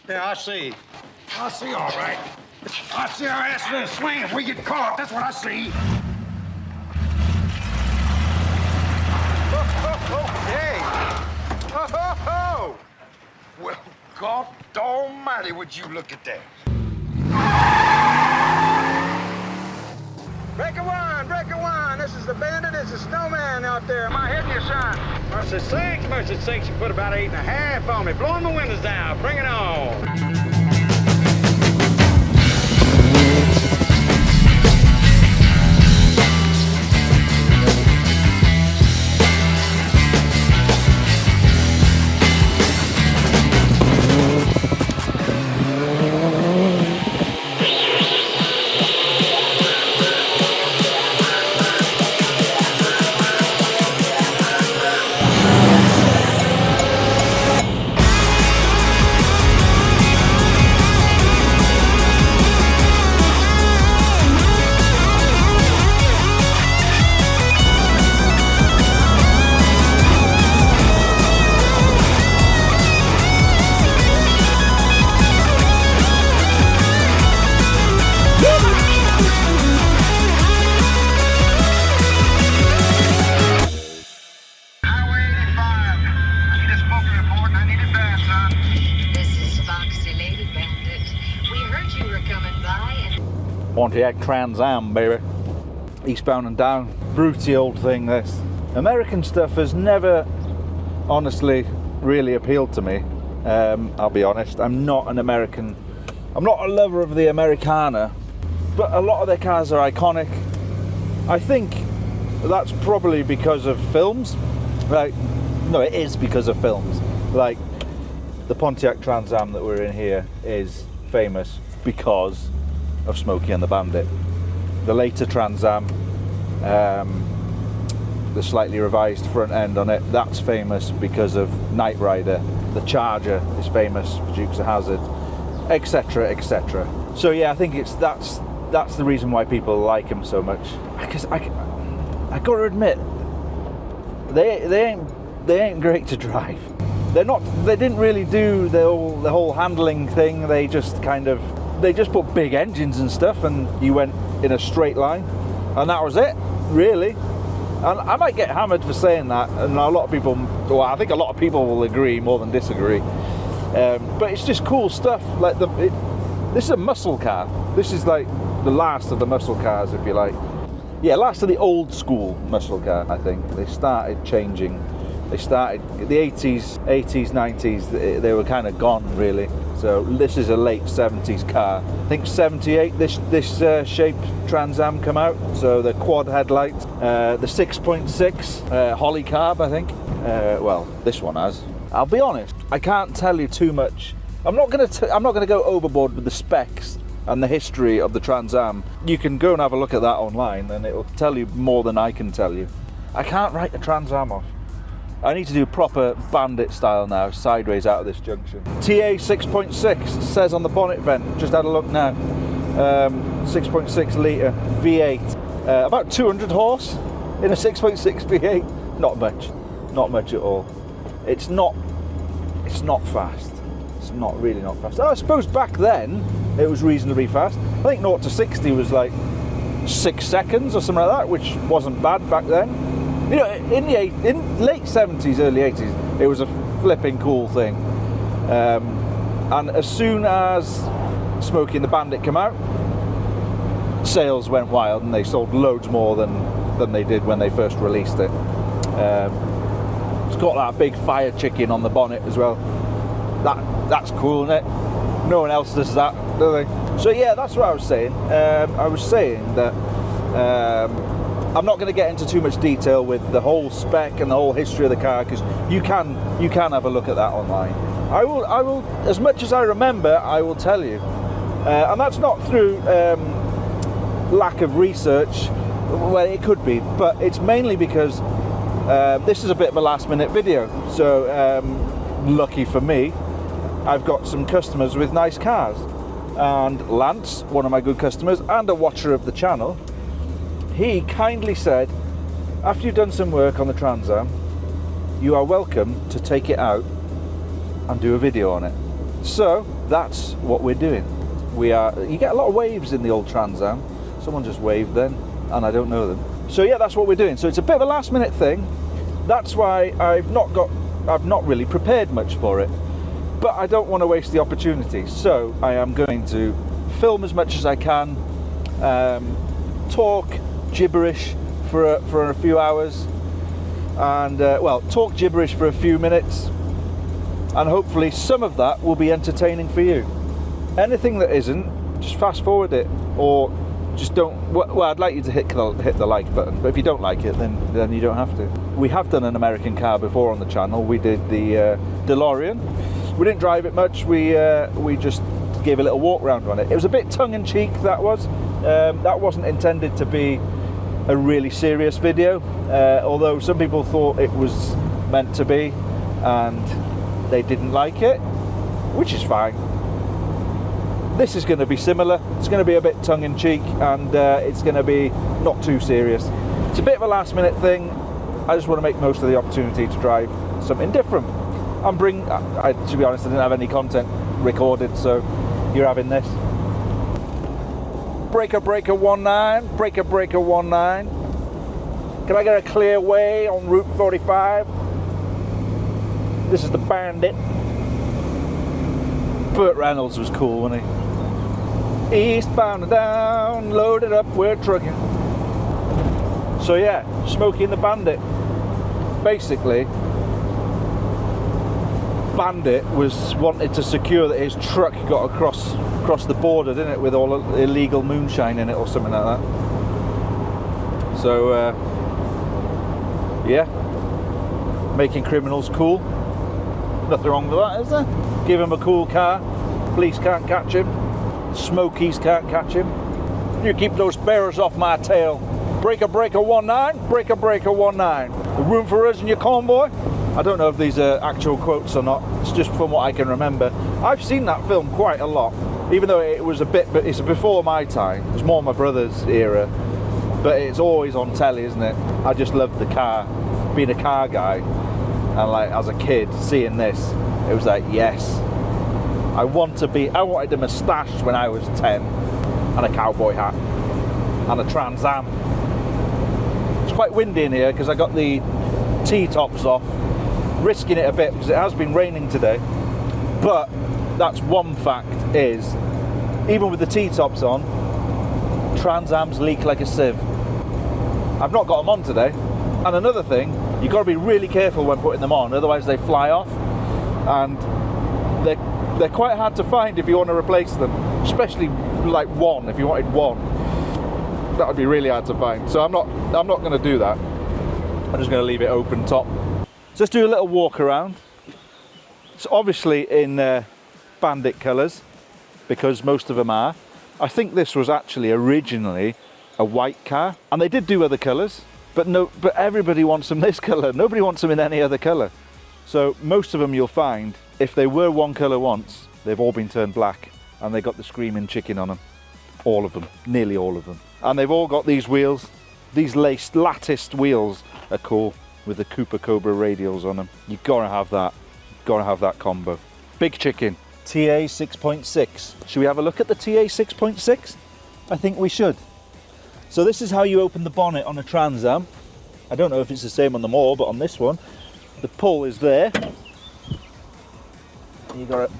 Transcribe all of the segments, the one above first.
Yeah, I see. I see, all right. I see our asses in a swing if we get caught. That's what I see. Okay. Oh. Well, God almighty, would you look at that? Break a wine, break a wine. This is the Bandit, this is Snowman out there. Am I hitting you, son? Mercy sakes, you put about 8.5 on me. Blowing the windows down, bring it on. Pontiac Trans Am, baby. Eastbound and down. Fruity old thing, this. American stuff has never, honestly, really appealed to me. I'll be honest. I'm not an American. I'm not a lover of the Americana, but a lot of their cars are iconic. I think that's probably because of films. No, it is because of films. Like, the Pontiac Trans Am that we're in here is famous because of Smokey and the Bandit. The later Trans Am, the slightly revised front end on it, that's famous because of Knight Rider. The Charger is famous for Dukes of Hazzard, etc, etc. So yeah, I think that's the reason why people like him so much. Because I got to admit, they ain't great to drive. They didn't really do the whole handling thing. They just put big engines and stuff, and you went in a straight line, and that was it, really. And I might get hammered for saying that, and a lot of people, well, I think a lot of people will agree more than disagree. But it's just cool stuff. Like this is a muscle car. This is like the last of the muscle cars, if you like. Yeah, last of the old school muscle car. I think they started changing. They started the 80s, 90s. They were kind of gone, really. So this is a late 70s car. I think 78 this shape Trans Am come out. So the quad headlights, the 6.6 Holly carb, I think. Well, this one has. I'll be honest, I can't tell you too much. I'm not gonna go overboard with the specs and the history of the Trans Am. You can go and have a look at that online, and it will tell you more than I can tell you. I can't write a Trans Am off. I need to do proper Bandit style now, sideways out of this junction. TA 6.6 says on the bonnet vent, just had a look now. 6.6 litre V8. About 200 horse in a 6.6 V8. Not much at all. It's not fast. It's really not fast. I suppose back then it was reasonably fast. I think 0 to 60 was like 6 seconds or something like that, which wasn't bad back then. You know, in late 70s, early 80s, it was a flipping cool thing. And as soon as Smokey and the Bandit came out, sales went wild, and they sold loads more than they did when they first released it. It's got that big fire chicken on the bonnet as well. That's cool, isn't it? No one else does that, do they? So yeah, that's what I was saying. I was saying that I'm not going to get into too much detail with the whole spec and the whole history of the car, because you can have a look at that online. I will, as much as I remember, I will tell you, and that's not through lack of research. Well, it could be, but it's mainly because this is a bit of a last-minute video. So lucky for me, I've got some customers with nice cars, and Lance, one of my good customers and a watcher of the channel, he kindly said, after you've done some work on the Trans Am, you are welcome to take it out and do a video on it. So that's what we're doing. You get a lot of waves in the old Trans Am. Someone just waved then, and I don't know them. So yeah, that's what we're doing. So it's a bit of a last minute thing. That's why I've not really prepared much for it. But I don't want to waste the opportunity. So I am going to film as much as I can, talk gibberish for a few hours, and talk gibberish for a few minutes, and hopefully some of that will be entertaining for you. Anything that isn't, just fast forward it, or just don't. Well, I'd like you to hit the like button, but if you don't like it, then you don't have to. We have done an American car before on the channel. We did the DeLorean. We didn't drive it much. We just gave a little walk round on it. It was a bit tongue-in-cheek. That wasn't intended to be a really serious video, although some people thought it was meant to be, and they didn't like it, which is fine. This is going to be similar. It's going to be a bit tongue-in-cheek, and it's going to be not too serious. It's a bit of a last-minute thing. I just want to make most of the opportunity to drive something different. And Bryn, to be honest, I didn't have any content recorded, so you're having this. Breaker 19, breaker 19. Can I get a clear way on Route 45? This is the Bandit. Burt Reynolds was cool, wasn't he? Eastbound and down, loaded up, we're trucking. So yeah, Smokey and the Bandit. Basically, Bandit wanted to secure that his truck got across the border, didn't it, with all illegal moonshine in it or something like that. So yeah, making criminals cool. Nothing wrong with that, is there? Give him a cool car. Police can't catch him. Smokies can't catch him. You keep those bearers off my tail. Breaker 19, breaker 19. Room for us in your convoy? I don't know if these are actual quotes or not. It's just from what I can remember. I've seen that film quite a lot, even though it was but it's before my time. It's more my brother's era, but it's always on telly, isn't it? I just loved the car, being a car guy, and like as a kid seeing this, it was like, yes, I wanted a moustache when I was 10, and a cowboy hat, and a Trans Am. It's quite windy in here because I got the T-tops off, risking it a bit because it has been raining today. But that's one fact, is even with the T-tops on, Trans Ams leak like a sieve. I've not got them on today. And another thing, you've got to be really careful when putting them on, otherwise they fly off, and they're quite hard to find if you want to replace them, especially like one. If you wanted one, that would be really hard to find. So I'm not going to do that. I'm just going to leave it open top. Just do a little walk around. It's obviously in Bandit colours, because most of them are. I think this was actually originally a white car, and they did do other colours, but everybody wants them this colour. Nobody wants them in any other colour. So most of them you'll find, if they were one colour once, they've all been turned black, and they got the screaming chicken on them. All of them, nearly all of them. And they've all got these wheels. These latticed wheels are cool, with the Cooper Cobra radials on them. You've got to have that. You've got to have that combo. Big chicken. TA 6.6. Should we have a look at the TA 6.6? I think we should. So this is how you open the bonnet on a Trans Am. I don't know if it's the same on them all, but on this one, the pull is there. You got to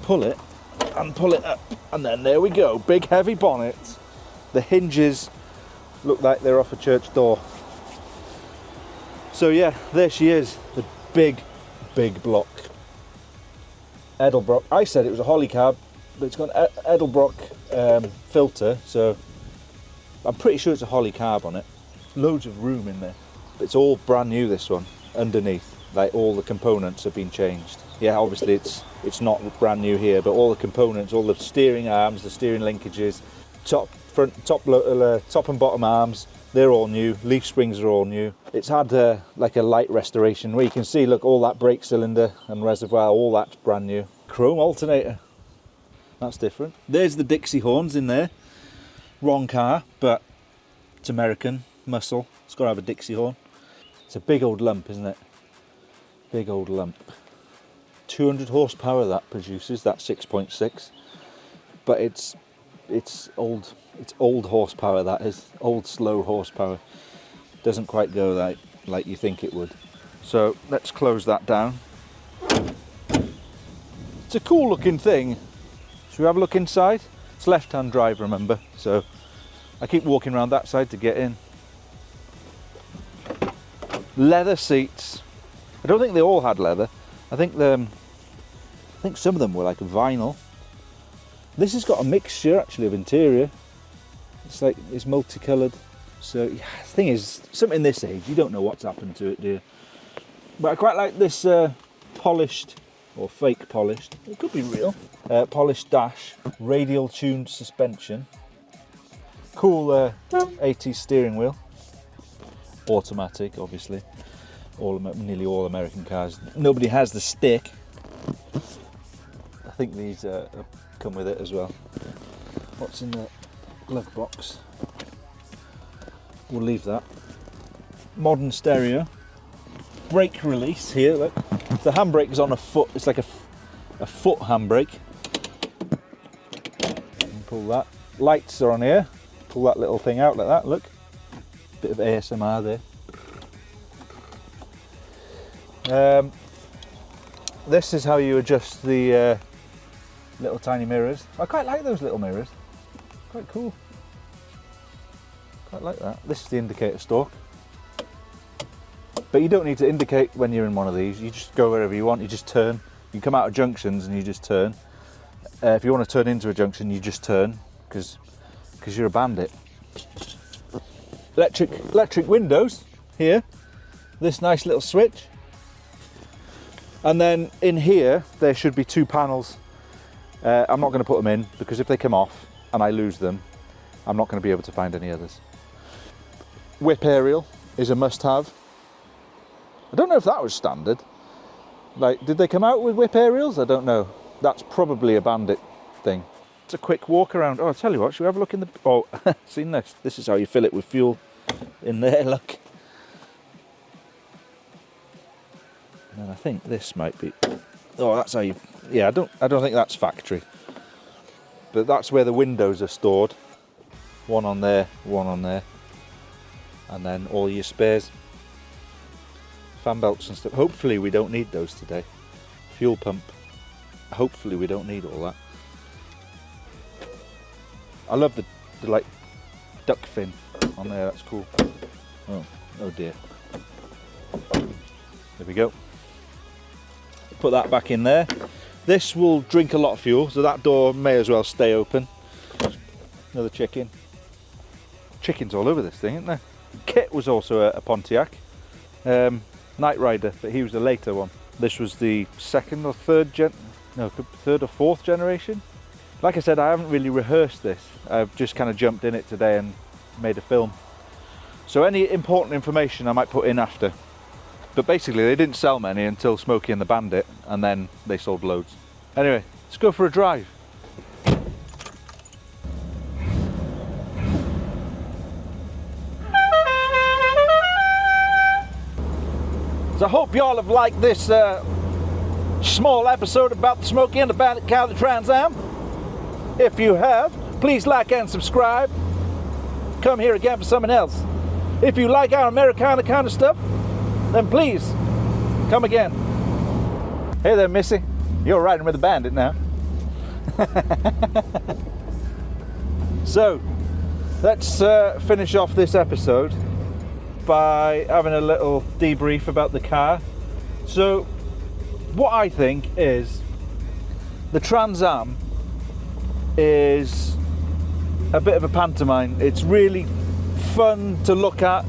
pull it and pull it up, and then there we go. Big heavy bonnet. The hinges look like they're off a church door. So yeah, there she is, the big block. Edelbrock. I said it was a Holly cab, but it's got an Edelbrock filter, so I'm pretty sure it's a Holly carb on it. Loads of room in there. But it's all brand new, this one, underneath. Like all the components have been changed. Yeah, obviously it's not brand new here, but all the components, all the steering arms, the steering linkages, top and bottom arms, they're all new. Leaf springs are all new. It's had like a light restoration where you can see, look, all that brake cylinder and reservoir, all that's brand new. Chrome alternator, that's different. There's the Dixie horns in there. Wrong car, but it's American muscle. It's got to have a Dixie horn. It's a big old lump, isn't it? Big old lump. 200 horsepower that produces, that 6.6, but it's old horsepower, that is, old slow horsepower. Doesn't quite go like you think it would. So let's close that down. It's a cool looking thing. Should we have a look inside? It's left-hand drive, remember, so I keep walking around that side to get in. Leather seats. I don't think they all had leather. I think some of them were like vinyl. This has got a mixture actually of interior. It's multicoloured. So yeah, the thing is, something this age, you don't know what's happened to it, do you? But I quite like this polished, or fake polished, it could be real, polished dash, radial tuned suspension, cool 80s steering wheel, automatic obviously, nearly all American cars. Nobody has the stick. I think these come with it as well. What's in the glove box? We'll leave that. Modern stereo. Brake release here, look. The handbrake is on a foot, it's like a foot handbrake. Pull that. Lights are on here. Pull that little thing out like that, look. Bit of ASMR there. This is how you adjust the little tiny mirrors. I quite like those little mirrors. Quite cool. Quite like that. This is the indicator stalk. But you don't need to indicate when you're in one of these. You just go wherever you want. You just turn. You come out of junctions and you just turn. If you want to turn into a junction, you just turn because you're a bandit. Electric windows here. This nice little switch. And then in here there should be two panels. I'm not going to put them in because if they come off and I lose them, I'm not going to be able to find any others. Whip aerial is a must-have. I don't know if that was standard. Like, did they come out with whip aerials? I don't know. That's probably a Bandit thing. It's a quick walk around. Oh, I'll tell you what, should we have a look in the... Oh, seen this? This is how you fill it with fuel. In there, look. And I think this might be... Oh, that's how you... Yeah, I don't think that's factory. But that's where the windows are stored. One on there, one on there. And then all your spares. Fan belts and stuff. Hopefully we don't need those today. Fuel pump. Hopefully we don't need all that. I love the like duck fin on there. That's cool. Oh dear. There we go. Put that back in there. This will drink a lot of fuel, so that door may as well stay open. Another chicken. Chickens all over this thing, isn't there? Kit was also a Pontiac. Night Rider, but he was a later one. This was the third or fourth generation. Like I said, I haven't really rehearsed this. I've just kind of jumped in it today and made a film. So any important information I might put in after. But basically they didn't sell many until Smokey and the Bandit, and then they sold loads. Anyway, let's go for a drive. So I hope y'all have liked this small episode about the Smokey and the Bandit car, the Trans Am. If you have, please like and subscribe. Come here again for something else. If you like our Americana kind of stuff, then please come again. Hey there, Missy. You're riding with the Bandit now. So let's finish off this episode by having a little debrief about the car. So what I think is the Trans Am is a bit of a pantomime. It's really fun to look at.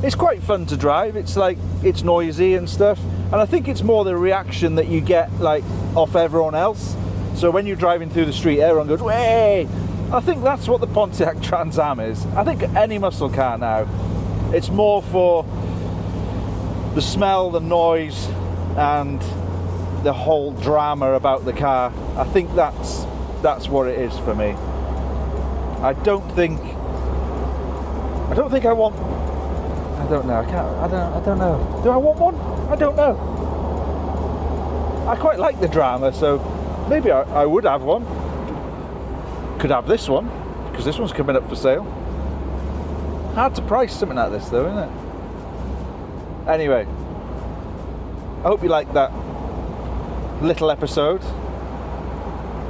It's quite fun to drive. It's like, it's noisy and stuff, and I think it's more the reaction that you get like off everyone else. So when you're driving through the street, everyone goes, "Way!" I think that's what the Pontiac Trans Am is. I think any muscle car now, it's more for the smell, the noise, and the whole drama about the car. I think that's what it is for me. I don't think I want... I don't know. I don't know. Do I want one? I don't know. I quite like the drama, so maybe I would have one. Could have this one, because this one's coming up for sale. Hard to price something like this though, isn't it? Anyway, I hope you liked that little episode.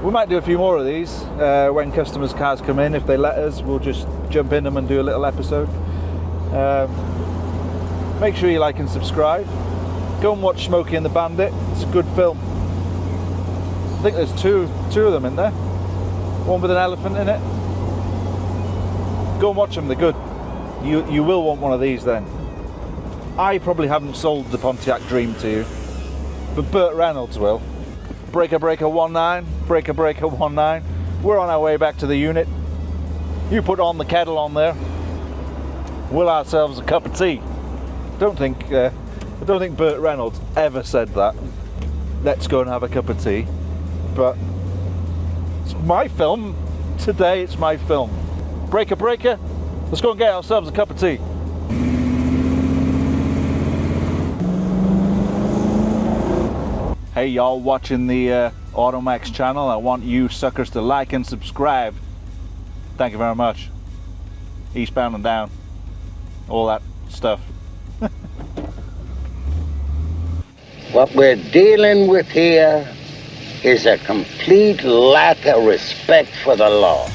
We might do a few more of these when customers' cars come in. If they let us, we'll just jump in them and do a little episode. Make sure you like and subscribe. Go and watch Smokey and the Bandit. It's a good film. I think there's two of them in there. One with an elephant in it. Go and watch them, they're good. You will want one of these then. I probably haven't sold the Pontiac Dream to you, but Burt Reynolds will. Breaker 19, Breaker 19. We're on our way back to the unit. You put on the kettle on there. We'll ourselves a cup of tea. I don't think Burt Reynolds ever said that. Let's go and have a cup of tea. But it's my film. Today it's my film. Breaker. Let's go and get ourselves a cup of tea. Hey y'all watching the AutoMax channel. I want you suckers to like and subscribe. Thank you very much. Eastbound and down. All that stuff. What we're dealing with here is a complete lack of respect for the law.